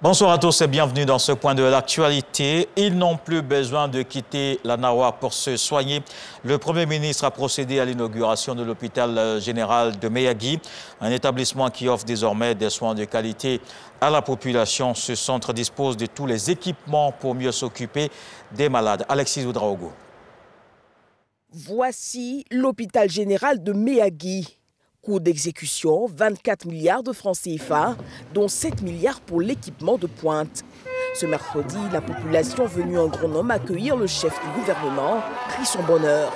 Bonsoir à tous et bienvenue dans ce point de l'actualité. Ils n'ont plus besoin de quitter la Nawa pour se soigner. Le Premier ministre a procédé à l'inauguration de l'hôpital général de Meyagui, un établissement qui offre désormais des soins de qualité à la population. Ce centre dispose de tous les équipements pour mieux s'occuper des malades. Alexis Oudraogo. Voici l'hôpital général de Meyagui. Coût d'exécution, 24 milliards de francs CFA, dont 7 milliards pour l'équipement de pointe. Ce mercredi, la population venue en grand nombre accueillir le chef du gouvernement crie son bonheur.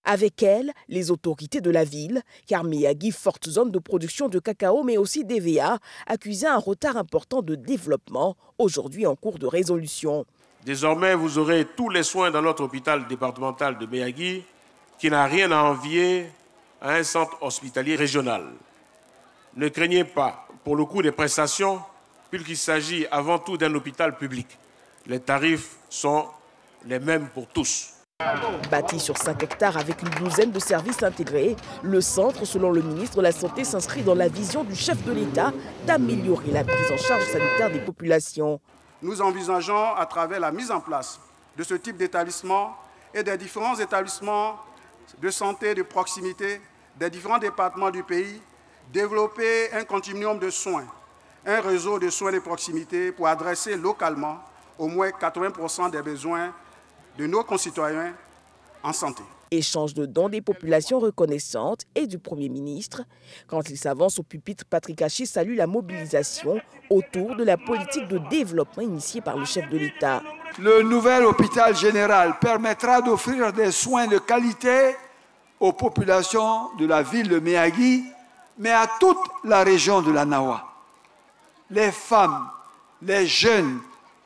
Avec elle, les autorités de la ville, car Meyagui, forte zone de production de cacao mais aussi d'EVA, accusait un retard important de développement, aujourd'hui en cours de résolution. Désormais, vous aurez tous les soins dans notre hôpital départemental de Meyagui, qui n'a rien à envier à un centre hospitalier régional. Ne craignez pas pour le coût des prestations, puisqu'il s'agit avant tout d'un hôpital public. Les tarifs sont les mêmes pour tous. Bâti sur 5 hectares avec une douzaine de services intégrés, le centre, selon le ministre de la Santé, s'inscrit dans la vision du chef de l'État d'améliorer la prise en charge sanitaire des populations. Nous envisageons, à travers la mise en place de ce type d'établissement et des différents établissements de santé de proximité des différents départements du pays, développer un continuum de soins, un réseau de soins de proximité pour adresser localement au moins 80% des besoins de nos concitoyens en santé. Échange de dons des populations reconnaissantes et du Premier ministre. Quand il s'avance au pupitre, Patrick Haché salue la mobilisation autour de la politique de développement initiée par le chef de l'État. Le nouvel hôpital général permettra d'offrir des soins de qualité aux populations de la ville de Meyagui, mais à toute la région de la Nawa. Les femmes, les jeunes,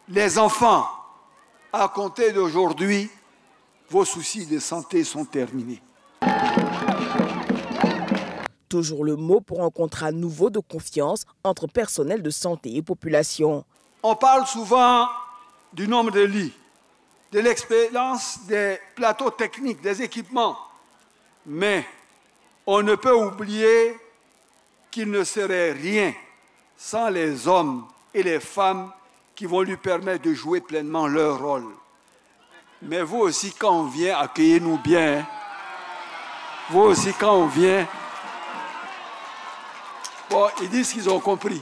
les enfants, à compter d'aujourd'hui, vos soucis de santé sont terminés. Toujours le mot pour un contrat nouveau de confiance entre personnel de santé et population. On parle souvent du nombre de lits, de l'expérience des plateaux techniques, des équipements. Mais on ne peut oublier qu'il ne serait rien sans les hommes et les femmes qui vont lui permettre de jouer pleinement leur rôle. Mais vous aussi, quand on vient, accueillez-nous bien. Vous aussi, quand on vient... Bon, ils disent qu'ils ont compris.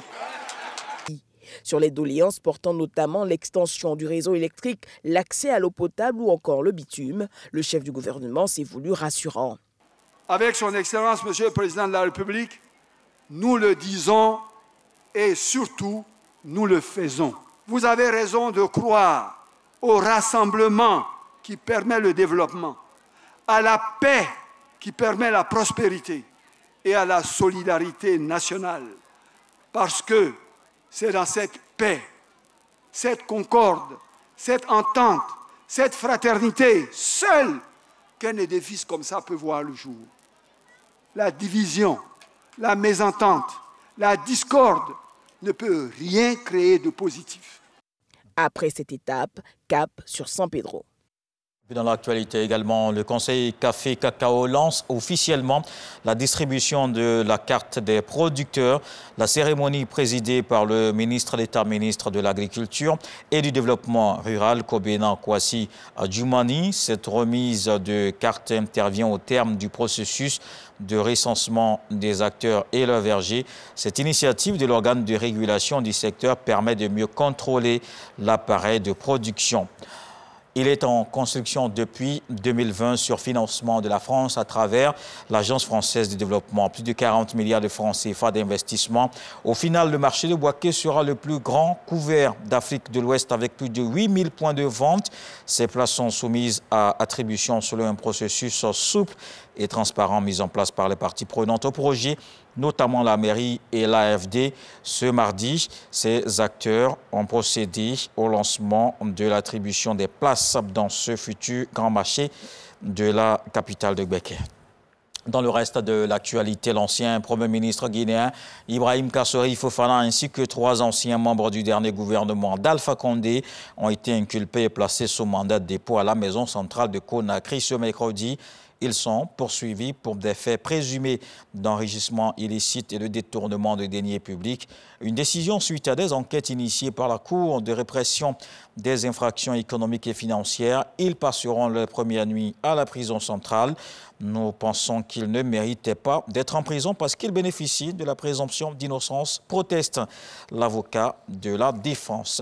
Sur les doléances portant notamment l'extension du réseau électrique, l'accès à l'eau potable ou encore le bitume, le chef du gouvernement s'est voulu rassurant. Avec son Excellence, Monsieur le Président de la République, nous le disons et surtout, nous le faisons. Vous avez raison de croire au rassemblement qui permet le développement, à la paix qui permet la prospérité et à la solidarité nationale. Parce que c'est dans cette paix, cette concorde, cette entente, cette fraternité seule qu'un édifice comme ça peut voir le jour. La division, la mésentente, la discorde ne peut rien créer de positif. Après cette étape, cap sur San Pedro. Dans l'actualité également, le Conseil Café Cacao lance officiellement la distribution de la carte des producteurs. La cérémonie présidée par le ministre d'État, ministre de l'Agriculture et du Développement rural, Kobena Kwasi Djoumani. Cette remise de carte intervient au terme du processus de recensement des acteurs et leurs vergers. Cette initiative de l'organe de régulation du secteur permet de mieux contrôler l'appareil de production. Il est en construction depuis 2020 sur financement de la France à travers l'Agence française de développement. Plus de 40 milliards de francs CFA d'investissement. Au final, le marché de Boaké sera le plus grand couvert d'Afrique de l'Ouest avec plus de 8000 points de vente. Ces places sont soumises à attribution selon un processus souple et transparent mis en place par les parties prenantes au projet, notamment la mairie et l'AFD. Ce mardi, ces acteurs ont procédé au lancement de l'attribution des places dans ce futur grand marché de la capitale de Béké. Dans le reste de l'actualité, l'ancien Premier ministre guinéen Ibrahim Kassori Fofana ainsi que 3 anciens membres du dernier gouvernement d'Alpha Condé ont été inculpés et placés sous mandat de dépôt à la maison centrale de Conakry ce mercredi. Ils sont poursuivis pour des faits présumés d'enrichissement illicite et de détournement de deniers publics. Une décision suite à des enquêtes initiées par la Cour de répression des infractions économiques et financières. Ils passeront leur première nuit à la prison centrale. Nous pensons qu'ils ne méritaient pas d'être en prison parce qu'ils bénéficient de la présomption d'innocence, proteste l'avocat de la défense.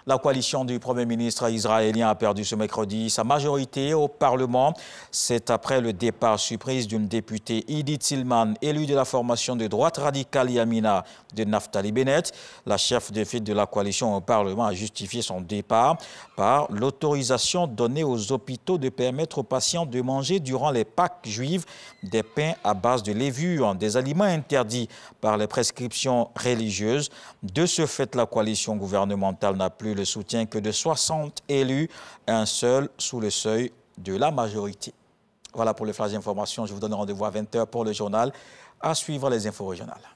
La coalition du Premier ministre israélien a perdu ce mercredi sa majorité au Parlement. C'est après le départ surprise d'une députée Idit Silman, élue de la formation de droite radicale Yamina de Naftali Bennett. La chef de file de la coalition au Parlement a justifié son départ par l'autorisation donnée aux hôpitaux de permettre aux patients de manger durant les Pâques juives des pains à base de levure, des aliments interdits par les prescriptions religieuses. De ce fait, la coalition gouvernementale n'a plus le soutien que de 60 élus, un seul sous le seuil de la majorité. Voilà pour les flashs d'information. Je vous donne rendez-vous à 20 h pour le journal. À suivre les infos régionales.